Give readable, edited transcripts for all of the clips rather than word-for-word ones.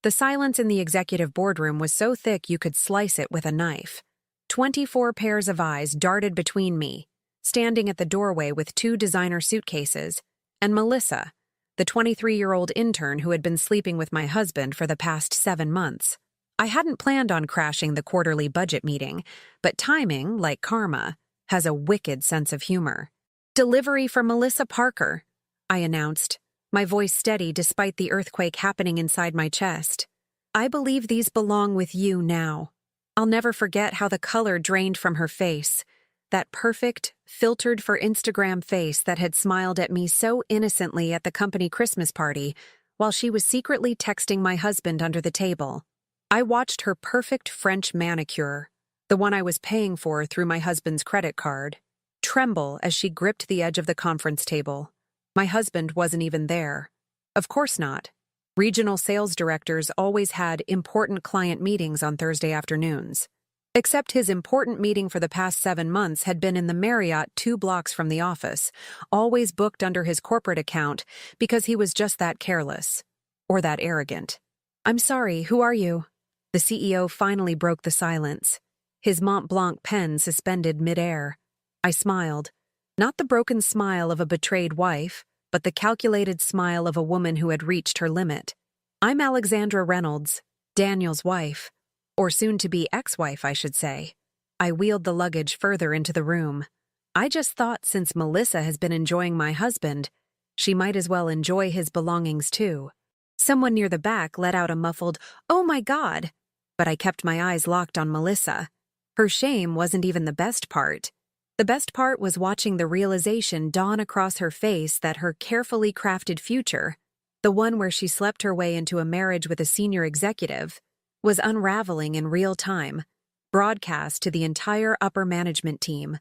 The silence in the executive boardroom was so thick you could slice it with a knife. 24 pairs of eyes darted between me, standing at the doorway with 2 designer suitcases, and Melissa, the 23-year-old intern who had been sleeping with my husband for the past 7 months. I hadn't planned on crashing the quarterly budget meeting, but timing, like karma, has a wicked sense of humor. "Delivery for Melissa Parker," I announced, my voice steady despite the earthquake happening inside my chest. "I believe these belong with you now." I'll never forget how the color drained from her face, that perfect, filtered for Instagram face that had smiled at me so innocently at the company Christmas party, while she was secretly texting my husband under the table. I watched her perfect French manicure, the one I was paying for through my husband's credit card, tremble as she gripped the edge of the conference table. My husband wasn't even there. Of course not. Regional sales directors always had important client meetings on Thursday afternoons. Except his important meeting for the past 7 months had been in the Marriott 2 blocks from the office, always booked under his corporate account because he was just that careless. Or that arrogant. "I'm sorry, who are you?" The CEO finally broke the silence, his Mont Blanc pen suspended midair. I smiled. Not the broken smile of a betrayed wife, but the calculated smile of a woman who had reached her limit. "I'm Alexandra Reynolds, Daniel's wife. Or soon-to-be ex-wife, I should say." I wheeled the luggage further into the room. I just thought since Melissa has been enjoying my husband, she might as well enjoy his belongings too. Someone near the back let out a muffled, "Oh my God!" But I kept my eyes locked on Melissa. Her shame wasn't even the best part. The best part was watching the realization dawn across her face that her carefully crafted future, the one where she slept her way into a marriage with a senior executive, was unraveling in real time, broadcast to the entire upper management team.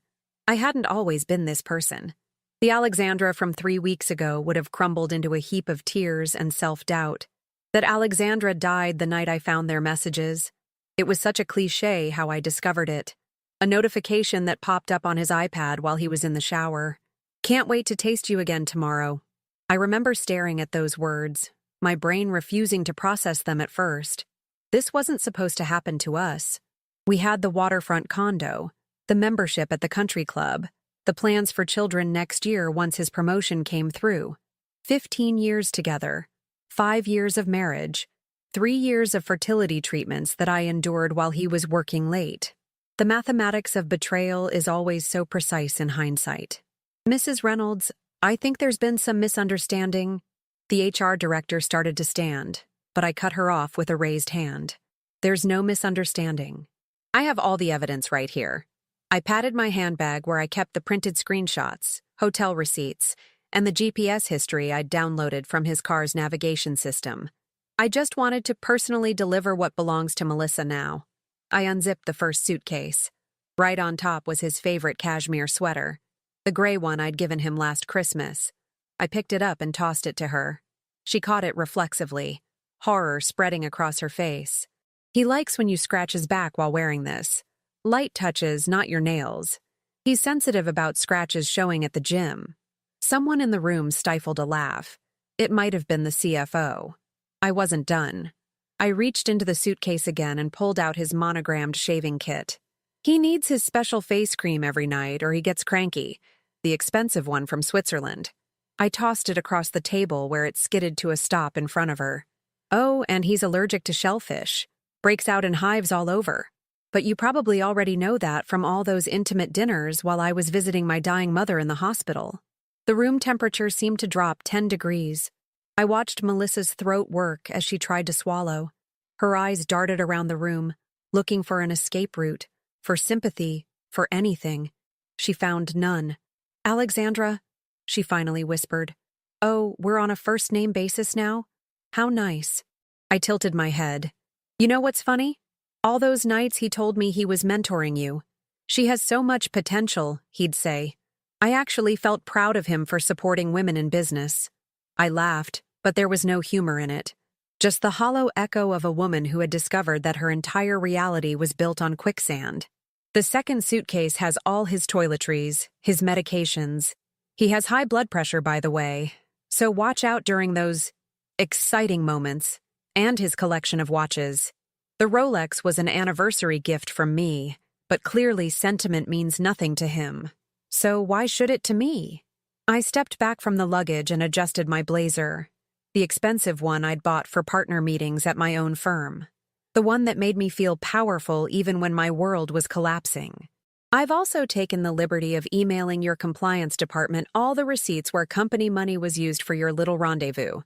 I hadn't always been this person. The Alexandra from 3 weeks ago would have crumbled into a heap of tears and self-doubt. That Alexandra died the night I found their messages. It was such a cliché how I discovered it. A notification that popped up on his iPad while he was in the shower. "Can't wait to taste you again tomorrow." I remember staring at those words, my brain refusing to process them at first. This wasn't supposed to happen to us. We had the waterfront condo, the membership at the country club, the plans for children next year once his promotion came through. 15 years together, 5 years of marriage, 3 years of fertility treatments that I endured while he was working late. The mathematics of betrayal is always so precise in hindsight. "Mrs. Reynolds, I think there's been some misunderstanding." The HR director started to stand, but I cut her off with a raised hand. "There's no misunderstanding. I have all the evidence right here." I patted my handbag where I kept the printed screenshots, hotel receipts, and the GPS history I'd downloaded from his car's navigation system. I just wanted to personally deliver what belongs to Melissa now. I unzipped the first suitcase. Right on top was his favorite cashmere sweater, the gray one I'd given him last Christmas. I picked it up and tossed it to her. She caught it reflexively, horror spreading across her face. "He likes when you scratch his back while wearing this. Light touches, not your nails. He's sensitive about scratches showing at the gym." Someone in the room stifled a laugh. It might have been the CFO. I wasn't done. I reached into the suitcase again and pulled out his monogrammed shaving kit. "He needs his special face cream every night or he gets cranky, the expensive one from Switzerland." I tossed it across the table where it skidded to a stop in front of her. "Oh, and he's allergic to shellfish. Breaks out in hives all over. But you probably already know that from all those intimate dinners while I was visiting my dying mother in the hospital." The room temperature seemed to drop 10 degrees. I watched Melissa's throat work as she tried to swallow. Her eyes darted around the room, looking for an escape route, for sympathy, for anything. She found none. "Alexandra," she finally whispered. "Oh, we're on a first-name basis now? How nice." I tilted my head. "You know what's funny? All those nights he told me he was mentoring you. She has so much potential," he'd say. I actually felt proud of him for supporting women in business. I laughed, but there was no humor in it. Just the hollow echo of a woman who had discovered that her entire reality was built on quicksand. The second suitcase has all his toiletries, his medications. He has high blood pressure, by the way, so watch out during those exciting moments, and his collection of watches. The Rolex was an anniversary gift from me, but clearly sentiment means nothing to him. So why should it to me? I stepped back from the luggage and adjusted my blazer, the expensive one I'd bought for partner meetings at my own firm. The one that made me feel powerful even when my world was collapsing. I've also taken the liberty of emailing your compliance department all the receipts where company money was used for your little rendezvous.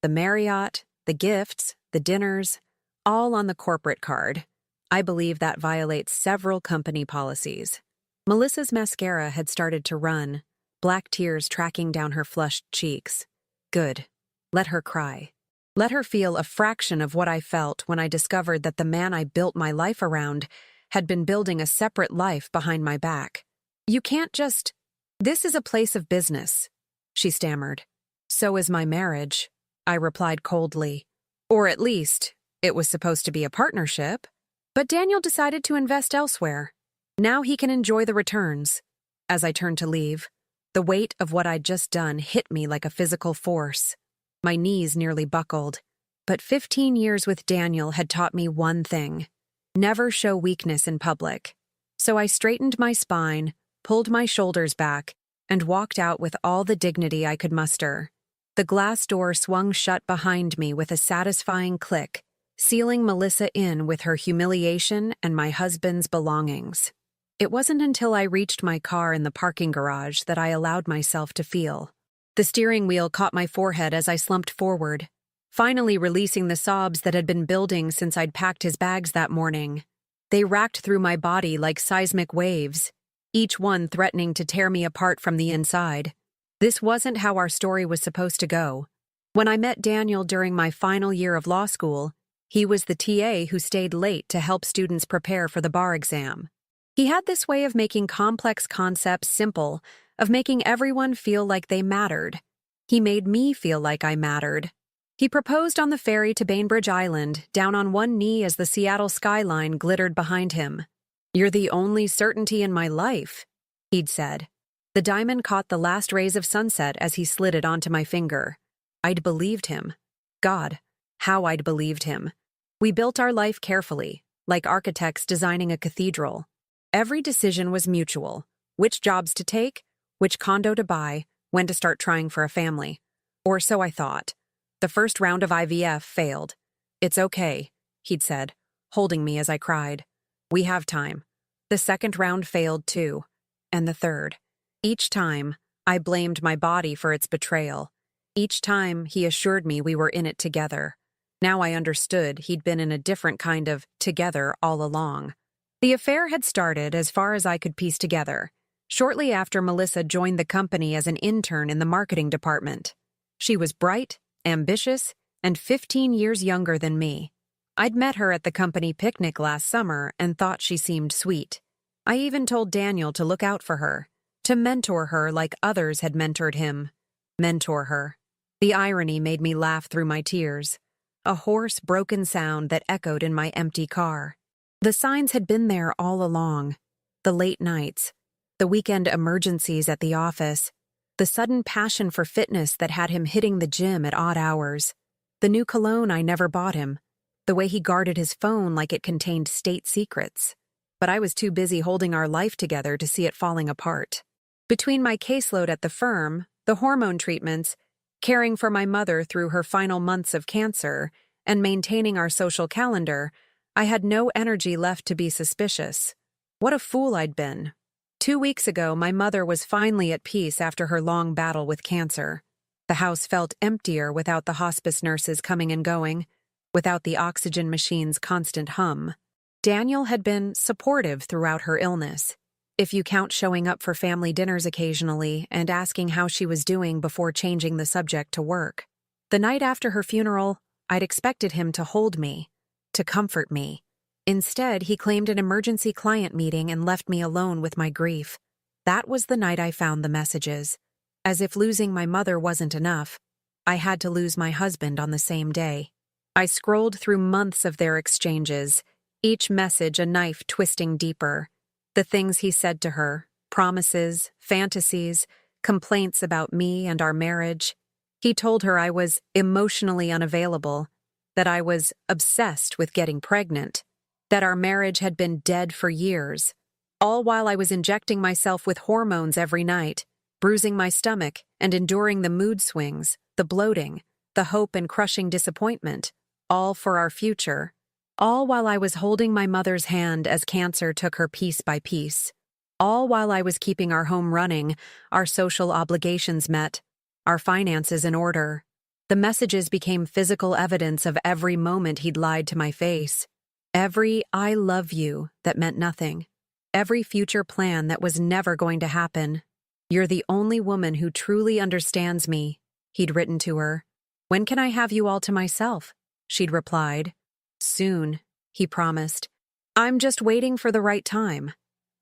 The Marriott, the gifts, the dinners, all on the corporate card. I believe that violates several company policies. Melissa's mascara had started to run, black tears tracking down her flushed cheeks. Good. Let her cry. Let her feel a fraction of what I felt when I discovered that the man I built my life around had been building a separate life behind my back. You can't just... This is a place of business, she stammered. So is my marriage, I replied coldly. Or at least, it was supposed to be a partnership. But Daniel decided to invest elsewhere. Now he can enjoy the returns. As I turned to leave, the weight of what I'd just done hit me like a physical force. My knees nearly buckled. But 15 years with Daniel had taught me one thing: never show weakness in public. So I straightened my spine, pulled my shoulders back, and walked out with all the dignity I could muster. The glass door swung shut behind me with a satisfying click, sealing Melissa in with her humiliation and my husband's belongings. It wasn't until I reached my car in the parking garage that I allowed myself to feel. The steering wheel caught my forehead as I slumped forward, finally releasing the sobs that had been building since I'd packed his bags that morning. They racked through my body like seismic waves, each one threatening to tear me apart from the inside. This wasn't how our story was supposed to go. When I met Daniel during my final year of law school, he was the TA who stayed late to help students prepare for the bar exam. He had this way of making complex concepts simple, of making everyone feel like they mattered. He made me feel like I mattered. He proposed on the ferry to Bainbridge Island, down on one knee as the Seattle skyline glittered behind him. "You're the only certainty in my life," he'd said. The diamond caught the last rays of sunset as he slid it onto my finger. I'd believed him. God, how I'd believed him. We built our life carefully, like architects designing a cathedral. Every decision was mutual. Which jobs to take, which condo to buy, when to start trying for a family. Or so I thought. The first round of IVF failed. "It's okay," he'd said, holding me as I cried. "We have time." The second round failed too. And the third. Each time, I blamed my body for its betrayal. Each time, he assured me we were in it together. Now I understood he'd been in a different kind of together all along. The affair had started, as far as I could piece together, shortly after Melissa joined the company as an intern in the marketing department. She was bright, ambitious, and 15 years younger than me. I'd met her at the company picnic last summer and thought she seemed sweet. I even told Daniel to look out for her, to mentor her like others had mentored him. Mentor her. The irony made me laugh through my tears. A hoarse, broken sound that echoed in my empty car. The signs had been there all along. The late nights, the weekend emergencies at the office, the sudden passion for fitness that had him hitting the gym at odd hours, the new cologne I never bought him, the way he guarded his phone like it contained state secrets. But I was too busy holding our life together to see it falling apart. Between my caseload at the firm, the hormone treatments, caring for my mother through her final months of cancer, and maintaining our social calendar, I had no energy left to be suspicious. What a fool I'd been. 2 weeks ago, my mother was finally at peace after her long battle with cancer. The house felt emptier without the hospice nurses coming and going, without the oxygen machine's constant hum. Daniel had been supportive throughout her illness, if you count showing up for family dinners occasionally and asking how she was doing before changing the subject to work. The night after her funeral, I'd expected him to hold me, to comfort me. Instead, he claimed an emergency client meeting and left me alone with my grief. That was the night I found the messages. As if losing my mother wasn't enough, I had to lose my husband on the same day. I scrolled through months of their exchanges, each message a knife twisting deeper. The things he said to her, promises, fantasies, complaints about me and our marriage. He told her I was emotionally unavailable, that I was obsessed with getting pregnant, that our marriage had been dead for years, all while I was injecting myself with hormones every night, bruising my stomach and enduring the mood swings, the bloating, the hope and crushing disappointment, all for our future, all while I was holding my mother's hand as cancer took her piece by piece, all while I was keeping our home running, our social obligations met, our finances in order. The messages became physical evidence of every moment he'd lied to my face, every "I love you" that meant nothing, every future plan that was never going to happen. "You're the only woman who truly understands me," he'd written to her. "When can I have you all to myself?" she'd replied. "Soon," he promised. "I'm just waiting for the right time."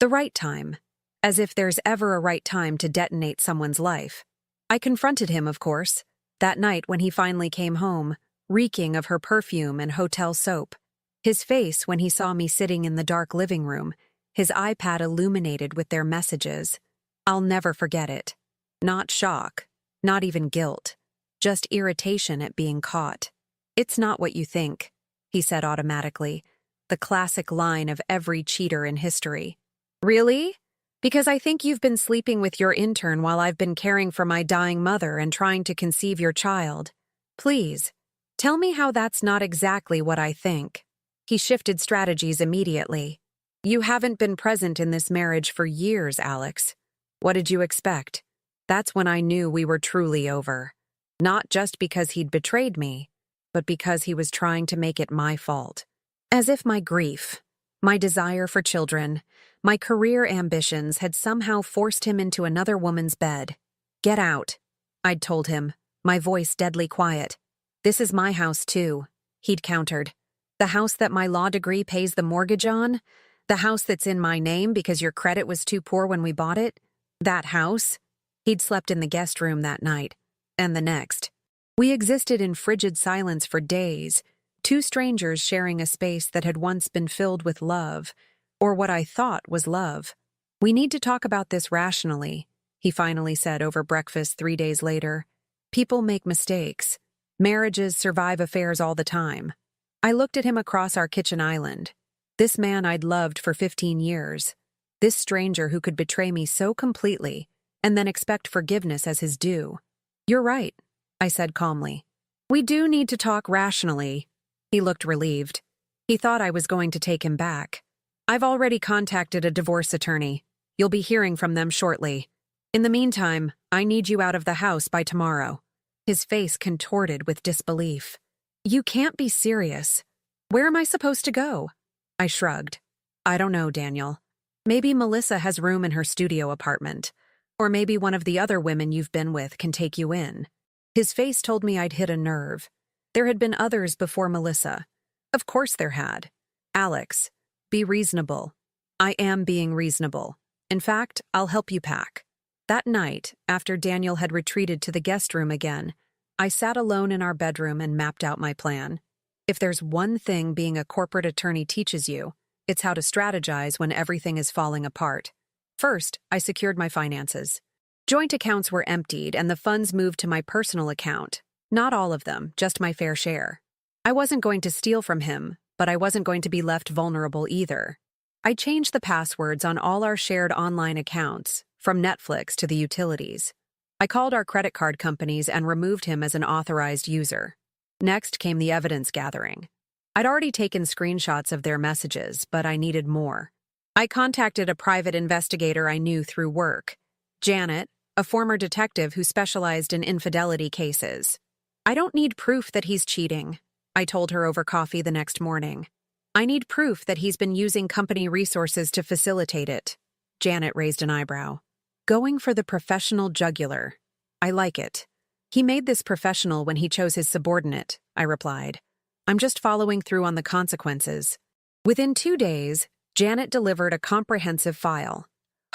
The right time. As if there's ever a right time to detonate someone's life. I confronted him, of course, that night when he finally came home, reeking of her perfume and hotel soap. His face when he saw me sitting in the dark living room, his iPad illuminated with their messages. I'll never forget it. Not shock, not even guilt, just irritation at being caught. "It's not what you think," he said automatically, the classic line of every cheater in history. "Really? Because I think you've been sleeping with your intern while I've been caring for my dying mother and trying to conceive your child. Please, tell me how that's not exactly what I think." He shifted strategies immediately. "You haven't been present in this marriage for years, Alex. What did you expect?" That's when I knew we were truly over. Not just because he'd betrayed me, but because he was trying to make it my fault. As if my grief, my desire for children, my career ambitions had somehow forced him into another woman's bed. "Get out," I'd told him, my voice deadly quiet. "This is my house too," he'd countered. "The house that my law degree pays the mortgage on? The house that's in my name because your credit was too poor when we bought it? That house?" He'd slept in the guest room that night, and the next. We existed in frigid silence for days, two strangers sharing a space that had once been filled with love, or what I thought was love. "We need to talk about this rationally," he finally said over breakfast 3 days later. "People make mistakes. Marriages survive affairs all the time." I looked at him across our kitchen island. This man I'd loved for 15 years. This stranger who could betray me so completely and then expect forgiveness as his due. "You're right," I said calmly. "We do need to talk rationally." He looked relieved. He thought I was going to take him back. "I've already contacted a divorce attorney. You'll be hearing from them shortly. In the meantime, I need you out of the house by tomorrow." His face contorted with disbelief. "You can't be serious. Where am I supposed to go?" I shrugged. "I don't know, Daniel. Maybe Melissa has room in her studio apartment. Or maybe one of the other women you've been with can take you in." His face told me I'd hit a nerve. There had been others before Melissa. Of course there had. "Alex, be reasonable." "I am being reasonable. In fact, I'll help you pack." That night, after Daniel had retreated to the guest room again, I sat alone in our bedroom and mapped out my plan. If there's one thing being a corporate attorney teaches you, it's how to strategize when everything is falling apart. First, I secured my finances. Joint accounts were emptied and the funds moved to my personal account. Not all of them, just my fair share. I wasn't going to steal from him, but I wasn't going to be left vulnerable either. I changed the passwords on all our shared online accounts, from Netflix to the utilities. I called our credit card companies and removed him as an authorized user. Next came the evidence gathering. I'd already taken screenshots of their messages, but I needed more. I contacted a private investigator I knew through work, Janet, a former detective who specialized in infidelity cases. "I don't need proof that he's cheating," I told her over coffee the next morning. "I need proof that he's been using company resources to facilitate it." Janet raised an eyebrow. "Going for the professional jugular. I like it." "He made this professional when he chose his subordinate," I replied. "I'm just following through on the consequences." Within 2 days, Janet delivered a comprehensive file.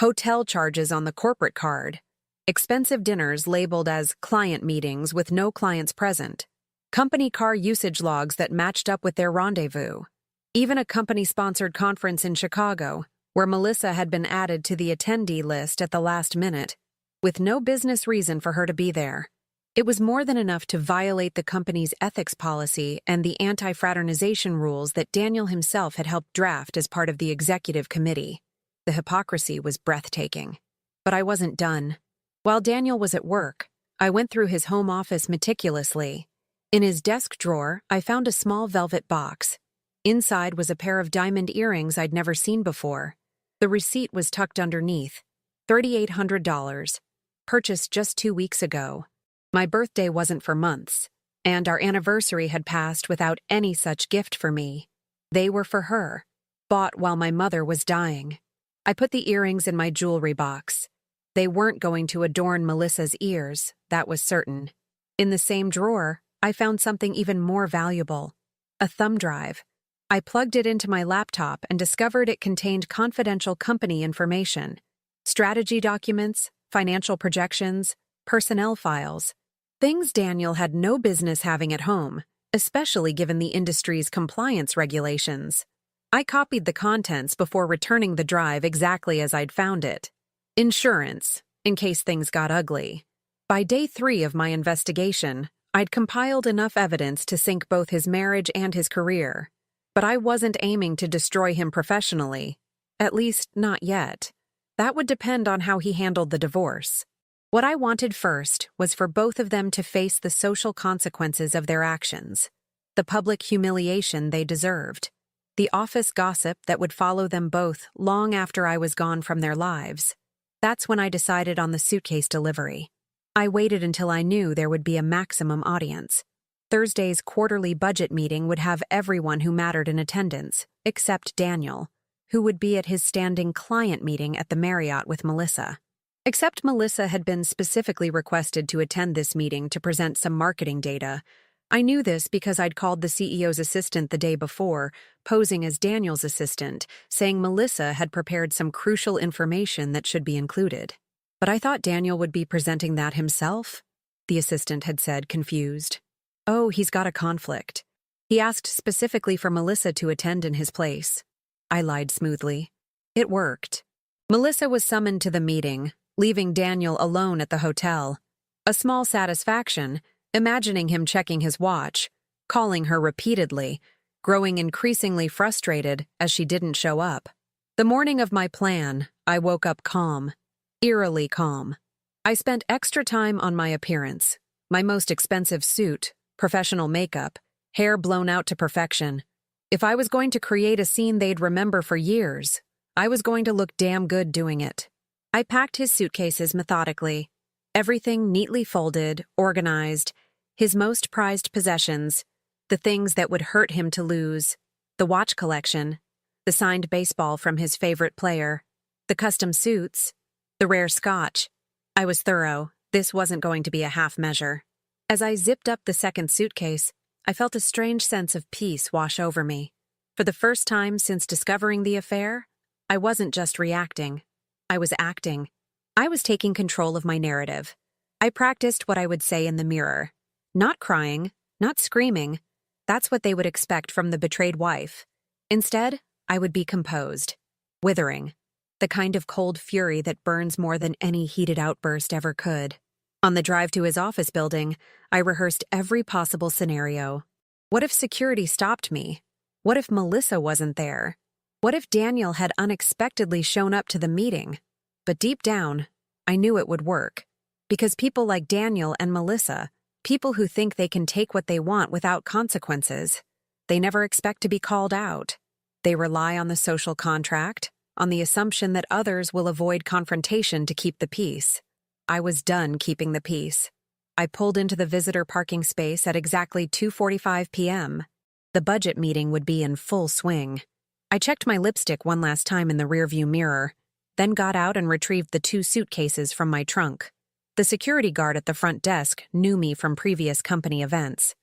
Hotel charges on the corporate card, expensive dinners labeled as client meetings with no clients present, company car usage logs that matched up with their rendezvous, even a company-sponsored conference in Chicago where Melissa had been added to the attendee list at the last minute, with no business reason for her to be there. It was more than enough to violate the company's ethics policy and the anti-fraternization rules that Daniel himself had helped draft as part of the executive committee. The hypocrisy was breathtaking. But I wasn't done. While Daniel was at work, I went through his home office meticulously. In his desk drawer, I found a small velvet box. Inside was a pair of diamond earrings I'd never seen before. The receipt was tucked underneath. $3,800. Purchased just 2 weeks ago. My birthday wasn't for months, and our anniversary had passed without any such gift for me. They were for her, bought while my mother was dying. I put the earrings in my jewelry box. They weren't going to adorn Melissa's ears, that was certain. In the same drawer, I found something even more valuable. A thumb drive. I plugged it into my laptop and discovered it contained confidential company information. Strategy documents, financial projections, personnel files. Things Daniel had no business having at home, especially given the industry's compliance regulations. I copied the contents before returning the drive exactly as I'd found it. Insurance, in case things got ugly. By day 3 of my investigation, I'd compiled enough evidence to sink both his marriage and his career. But I wasn't aiming to destroy him professionally. At least, not yet. That would depend on how he handled the divorce. What I wanted first was for both of them to face the social consequences of their actions, the public humiliation they deserved, the office gossip that would follow them both long after I was gone from their lives. That's when I decided on the suitcase delivery. I waited until I knew there would be a maximum audience. Thursday's quarterly budget meeting would have everyone who mattered in attendance, except Daniel, who would be at his standing client meeting at the Marriott with Melissa. Except Melissa had been specifically requested to attend this meeting to present some marketing data. I knew this because I'd called the CEO's assistant the day before, posing as Daniel's assistant, saying Melissa had prepared some crucial information that should be included. But I thought Daniel would be presenting that himself, the assistant had said, confused. Oh, he's got a conflict. He asked specifically for Melissa to attend in his place. I lied smoothly. It worked. Melissa was summoned to the meeting, leaving Daniel alone at the hotel. A small satisfaction, imagining him checking his watch, calling her repeatedly, growing increasingly frustrated as she didn't show up. The morning of my plan, I woke up calm, eerily calm. I spent extra time on my appearance, my most expensive suit, professional makeup, hair blown out to perfection. If I was going to create a scene they'd remember for years, I was going to look damn good doing it. I packed his suitcases methodically, everything neatly folded, organized, his most prized possessions, the things that would hurt him to lose, the watch collection, the signed baseball from his favorite player, the custom suits, the rare scotch. I was thorough. This wasn't going to be a half measure. As I zipped up the second suitcase, I felt a strange sense of peace wash over me. For the first time since discovering the affair, I wasn't just reacting. I was acting. I was taking control of my narrative. I practiced what I would say in the mirror. Not crying, not screaming. That's what they would expect from the betrayed wife. Instead, I would be composed, withering, the kind of cold fury that burns more than any heated outburst ever could. On the drive to his office building, I rehearsed every possible scenario. What if security stopped me? What if Melissa wasn't there? What if Daniel had unexpectedly shown up to the meeting? But deep down, I knew it would work. Because people like Daniel and Melissa, people who think they can take what they want without consequences, they never expect to be called out. They rely on the social contract, on the assumption that others will avoid confrontation to keep the peace. I was done keeping the peace. I pulled into the visitor parking space at exactly 2:45 p.m. The budget meeting would be in full swing. I checked my lipstick one last time in the rearview mirror, then got out and retrieved the 2 suitcases from my trunk. The security guard at the front desk knew me from previous company events.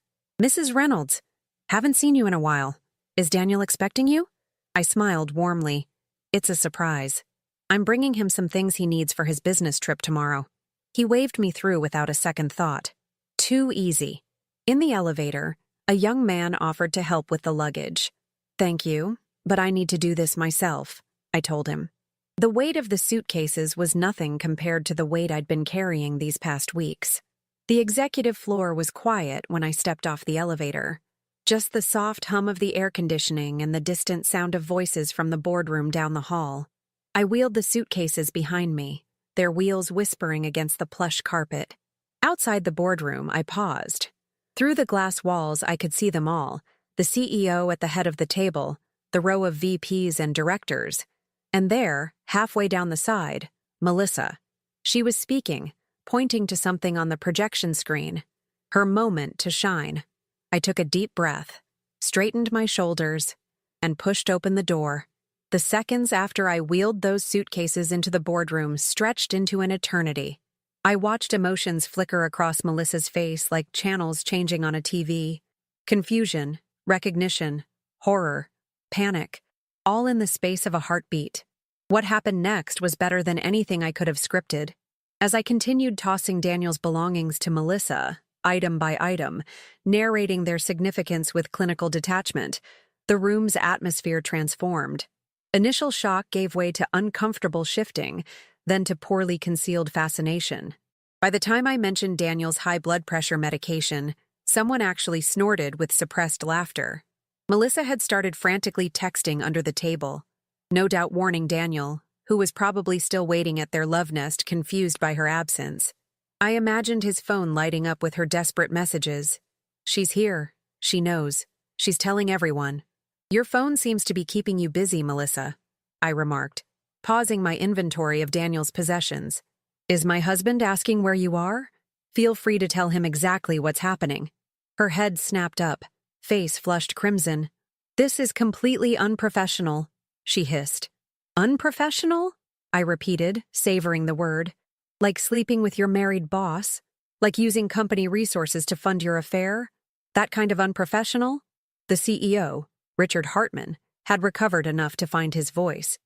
"Mrs. Reynolds, haven't seen you in a while. Is Daniel expecting you?" I smiled warmly. "It's a surprise. I'm bringing him some things he needs for his business trip tomorrow." He waved me through without a second thought. Too easy. In the elevator, a young man offered to help with the luggage. "Thank you, but I need to do this myself," I told him. The weight of the suitcases was nothing compared to the weight I'd been carrying these past weeks. The executive floor was quiet when I stepped off the elevator. Just the soft hum of the air conditioning and the distant sound of voices from the boardroom down the hall. I wheeled the suitcases behind me, their wheels whispering against the plush carpet. Outside the boardroom, I paused. Through the glass walls, I could see them all, the CEO at the head of the table, the row of VPs and directors, and there, halfway down the side, Melissa. She was speaking, pointing to something on the projection screen. Her moment to shine. I took a deep breath, straightened my shoulders, and pushed open the door. The seconds after I wheeled those suitcases into the boardroom stretched into an eternity. I watched emotions flicker across Melissa's face like channels changing on a TV. Confusion, recognition, horror, panic, all in the space of a heartbeat. What happened next was better than anything I could have scripted. As I continued tossing Daniel's belongings to Melissa, item by item, narrating their significance with clinical detachment, the room's atmosphere transformed. Initial shock gave way to uncomfortable shifting, then to poorly concealed fascination. By the time I mentioned Daniel's high blood pressure medication, someone actually snorted with suppressed laughter. Melissa had started frantically texting under the table, no doubt warning Daniel, who was probably still waiting at their love nest, confused by her absence. I imagined his phone lighting up with her desperate messages. "She's here. She knows. She's telling everyone." "Your phone seems to be keeping you busy, Melissa," I remarked, pausing my inventory of Daniel's possessions. "Is my husband asking where you are? Feel free to tell him exactly what's happening." Her head snapped up, face flushed crimson. "This is completely unprofessional," she hissed. "Unprofessional?" I repeated, savoring the word. "Like sleeping with your married boss? Like using company resources to fund your affair? That kind of unprofessional?" The CEO, Richard Hartman, had recovered enough to find his voice.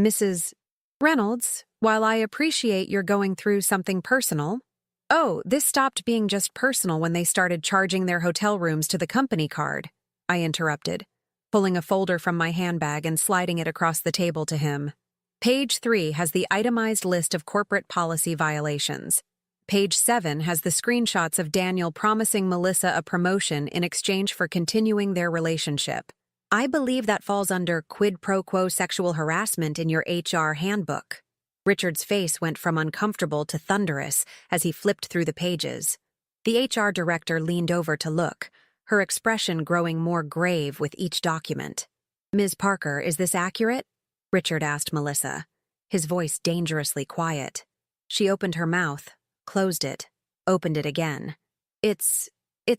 "Mrs. Reynolds, while I appreciate you're going through something personal..." "Oh, this stopped being just personal when they started charging their hotel rooms to the company card," I interrupted, pulling a folder from my handbag and sliding it across the table to him. Page 3 has the itemized list of corporate policy violations. Page 7 has the screenshots of Daniel promising Melissa a promotion in exchange for continuing their relationship. I believe that falls under quid pro quo sexual harassment in your HR handbook. Richard's face went from uncomfortable to thunderous as he flipped through the pages. The HR director leaned over to look, her expression growing more grave with each document. "Ms. Parker, is this accurate?" Richard asked Melissa, his voice dangerously quiet. She opened her mouth, closed it, opened it again. It's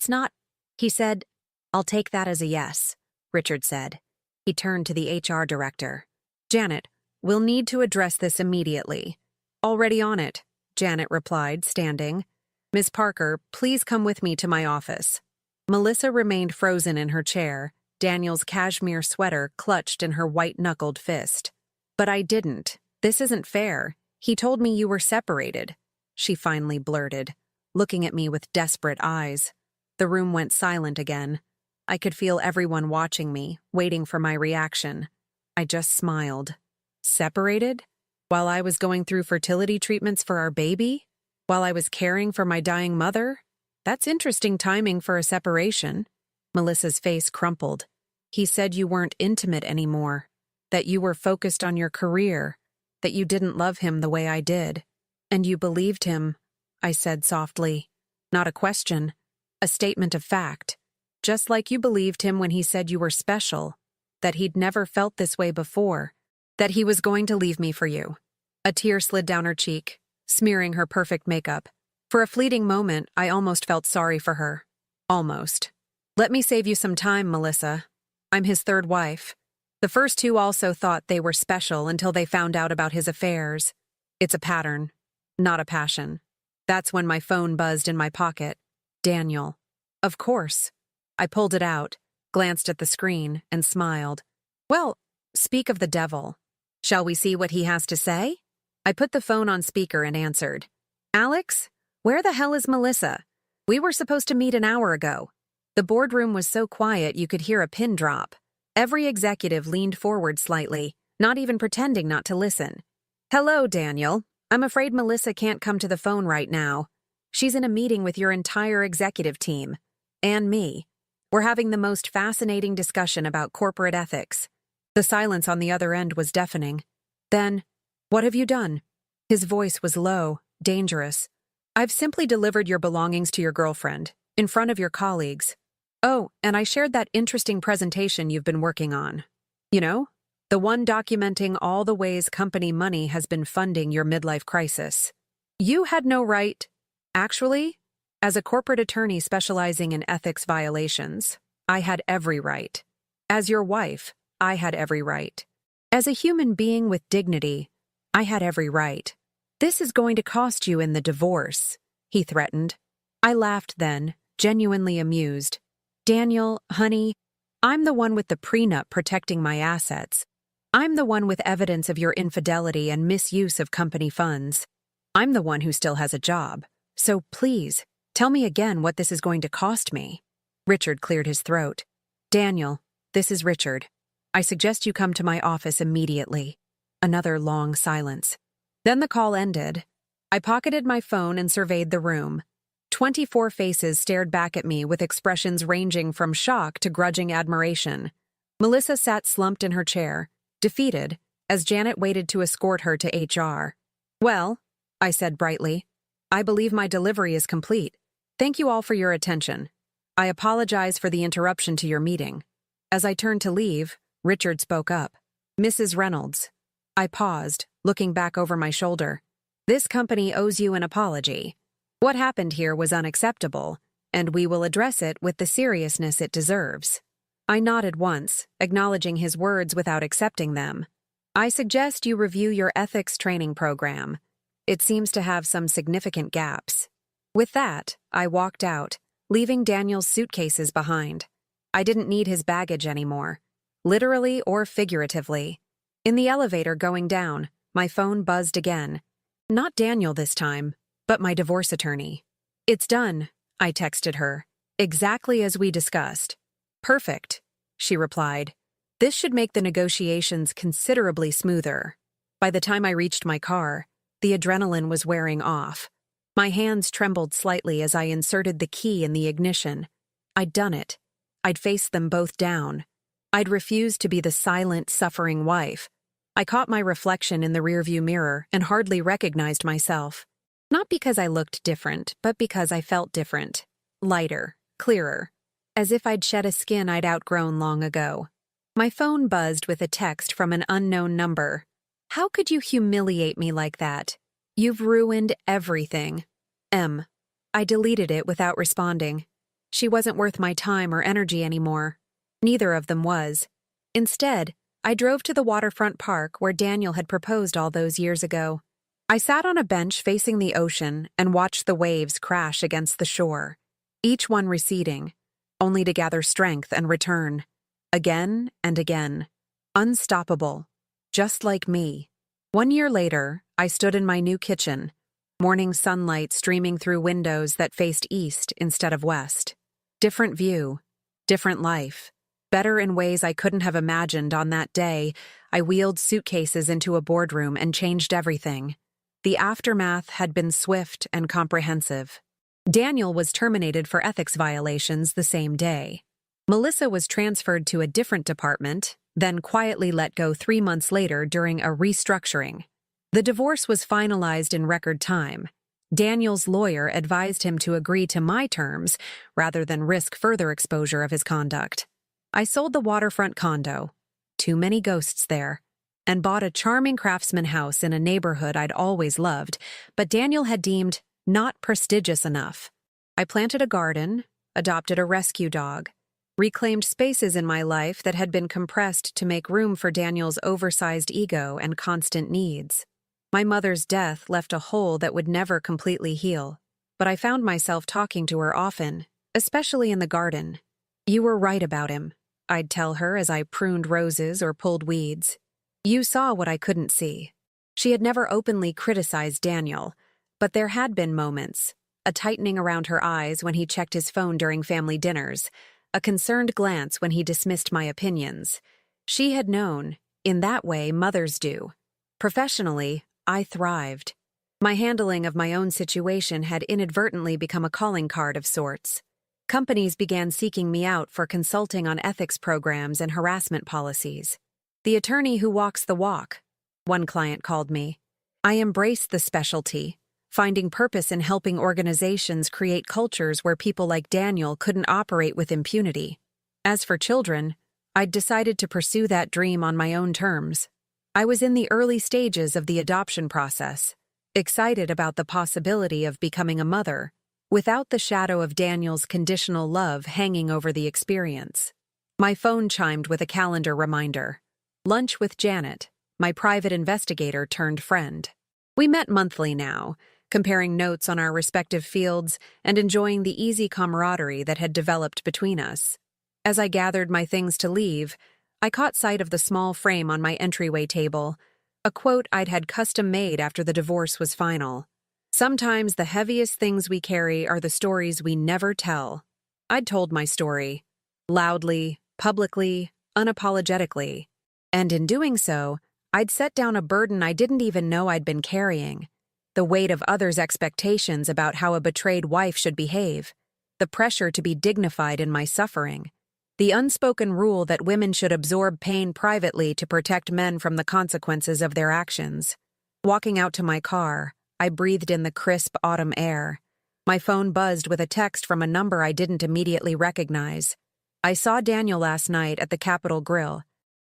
not," he said. "I'll take that as a yes," Richard said. He turned to the HR director. "Janet, we'll need to address this immediately." "Already on it," Janet replied, standing. "Ms. Parker, please come with me to my office." Melissa remained frozen in her chair, Daniel's cashmere sweater clutched in her white-knuckled fist. "But I didn't. This isn't fair. He told me you were separated," she finally blurted, looking at me with desperate eyes. The room went silent again. I could feel everyone watching me, waiting for my reaction. I just smiled. Separated? While I was going through fertility treatments for our baby? While I was caring for my dying mother? That's interesting timing for a separation. Melissa's face crumpled. "He said you weren't intimate anymore, that you were focused on your career, that you didn't love him the way I did. And you believed him," I said softly. "Not a question, a statement of fact. Just like you believed him when he said you were special, that he'd never felt this way before, that he was going to leave me for you." A tear slid down her cheek, smearing her perfect makeup. For a fleeting moment, I almost felt sorry for her. Almost. "Let me save you some time, Melissa. I'm his third wife. The first two also thought they were special until they found out about his affairs. It's a pattern, not a passion." That's when my phone buzzed in my pocket. Daniel. Of course. I pulled it out, glanced at the screen, and smiled. "Well, speak of the devil. Shall we see what he has to say?" I put the phone on speaker and answered. "Alex, where the hell is Melissa? We were supposed to meet an hour ago." The boardroom was so quiet you could hear a pin drop. Every executive leaned forward slightly, not even pretending not to listen. "Hello, Daniel. I'm afraid Melissa can't come to the phone right now." She's in a meeting with your entire executive team. And me. We're having the most fascinating discussion about corporate ethics. The silence on the other end was deafening. Then, what have you done? His voice was low, dangerous. I've simply delivered your belongings to your girlfriend, in front of your colleagues. Oh, and I shared that interesting presentation you've been working on. You know, the one documenting all the ways company money has been funding your midlife crisis. You had no right. Actually, as a corporate attorney specializing in ethics violations, I had every right. As your wife, I had every right. As a human being with dignity, I had every right. This is going to cost you in the divorce, he threatened. I laughed then, genuinely amused. Daniel, honey, I'm the one with the prenup protecting my assets. I'm the one with evidence of your infidelity and misuse of company funds. I'm the one who still has a job. So please, tell me again what this is going to cost me. Richard cleared his throat. Daniel, this is Richard. I suggest you come to my office immediately. Another long silence. Then the call ended. I pocketed my phone and surveyed the room. 24 faces stared back at me with expressions ranging from shock to grudging admiration. Melissa sat slumped in her chair, defeated, as Janet waited to escort her to HR. Well, I said brightly, I believe my delivery is complete. Thank you all for your attention. I apologize for the interruption to your meeting. As I turned to leave, Richard spoke up. Mrs. Reynolds. I paused, looking back over my shoulder. This company owes you an apology. What happened here was unacceptable, and we will address it with the seriousness it deserves. I nodded once, acknowledging his words without accepting them. I suggest you review your ethics training program. It seems to have some significant gaps. With that, I walked out, leaving Daniel's suitcases behind. I didn't need his baggage anymore, literally or figuratively. In the elevator going down, my phone buzzed again. Not Daniel this time, but my divorce attorney. It's done, I texted her, exactly as we discussed. Perfect, she replied. This should make the negotiations considerably smoother. By the time I reached my car, the adrenaline was wearing off. My hands trembled slightly as I inserted the key in the ignition. I'd done it. I'd faced them both down. I'd refused to be the silent, suffering wife. I caught my reflection in the rearview mirror and hardly recognized myself. Not because I looked different, but because I felt different. Lighter, clearer. As if I'd shed a skin I'd outgrown long ago. My phone buzzed with a text from an unknown number. How could you humiliate me like that? You've ruined everything. M. I deleted it without responding. She wasn't worth my time or energy anymore. Neither of them was. Instead, I drove to the waterfront park where Daniel had proposed all those years ago. I sat on a bench facing the ocean and watched the waves crash against the shore, each one receding, only to gather strength and return. Again and again. Unstoppable. Just like me. 1 year later, I stood in my new kitchen, morning sunlight streaming through windows that faced east instead of west. Different view. Different life. Better in ways I couldn't have imagined on that day, I wheeled suitcases into a boardroom and changed everything. The aftermath had been swift and comprehensive. Daniel was terminated for ethics violations the same day. Melissa was transferred to a different department, then quietly let go 3 months later during a restructuring. The divorce was finalized in record time. Daniel's lawyer advised him to agree to my terms rather than risk further exposure of his conduct. I sold the waterfront condo, too many ghosts there, and bought a charming craftsman house in a neighborhood I'd always loved, but Daniel had deemed not prestigious enough. I planted a garden, adopted a rescue dog, reclaimed spaces in my life that had been compressed to make room for Daniel's oversized ego and constant needs. My mother's death left a hole that would never completely heal, but I found myself talking to her often, especially in the garden. You were right about him, I'd tell her as I pruned roses or pulled weeds. You saw what I couldn't see. She had never openly criticized Daniel, but there had been moments, a tightening around her eyes when he checked his phone during family dinners, a concerned glance when he dismissed my opinions. She had known, in that way mothers do. Professionally, I thrived. My handling of my own situation had inadvertently become a calling card of sorts. Companies began seeking me out for consulting on ethics programs and harassment policies. The attorney who walks the walk, one client called me. I embraced the specialty, finding purpose in helping organizations create cultures where people like Daniel couldn't operate with impunity. As for children, I'd decided to pursue that dream on my own terms. I was in the early stages of the adoption process, excited about the possibility of becoming a mother, without the shadow of Daniel's conditional love hanging over the experience. My phone chimed with a calendar reminder. Lunch with Janet, my private investigator turned friend. We met monthly now, comparing notes on our respective fields and enjoying the easy camaraderie that had developed between us. As I gathered my things to leave, I caught sight of the small frame on my entryway table, a quote I'd had custom-made after the divorce was final. Sometimes the heaviest things we carry are the stories we never tell. I'd told my story, loudly, publicly, unapologetically. And in doing so, I'd set down a burden I didn't even know I'd been carrying. The weight of others' expectations about how a betrayed wife should behave. The pressure to be dignified in my suffering. The unspoken rule that women should absorb pain privately to protect men from the consequences of their actions. Walking out to my car, I breathed in the crisp autumn air. My phone buzzed with a text from a number I didn't immediately recognize. I saw Daniel last night at the Capitol Grill,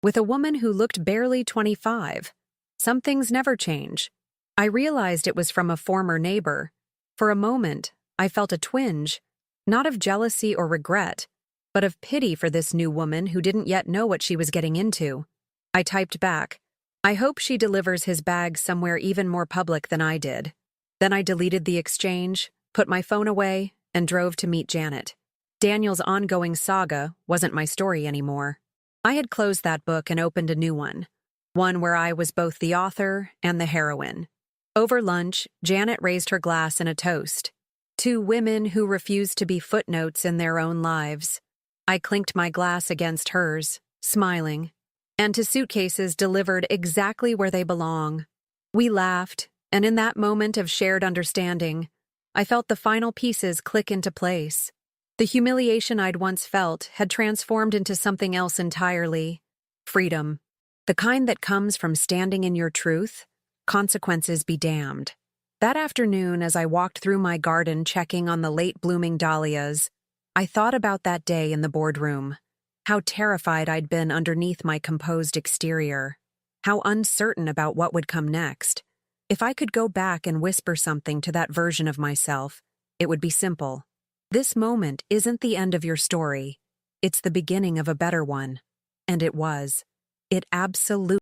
with a woman who looked barely 25. Some things never change. I realized it was from a former neighbor. For a moment, I felt a twinge, not of jealousy or regret, but of pity for this new woman who didn't yet know what she was getting into. I typed back, I hope she delivers his bag somewhere even more public than I did. Then I deleted the exchange, put my phone away, and drove to meet Janet. Daniel's ongoing saga wasn't my story anymore. I had closed that book and opened a new one where I was both the author and the heroine. Over lunch, Janet raised her glass in a toast. Two women who refused to be footnotes in their own lives. I clinked my glass against hers, smiling, and to suitcases delivered exactly where they belong. We laughed, and in that moment of shared understanding, I felt the final pieces click into place. The humiliation I'd once felt had transformed into something else entirely. Freedom. The kind that comes from standing in your truth, consequences be damned. That afternoon, as I walked through my garden checking on the late-blooming dahlias, I thought about that day in the boardroom. How terrified I'd been underneath my composed exterior. How uncertain about what would come next. If I could go back and whisper something to that version of myself, it would be simple. This moment isn't the end of your story. It's the beginning of a better one. And it was. It absolutely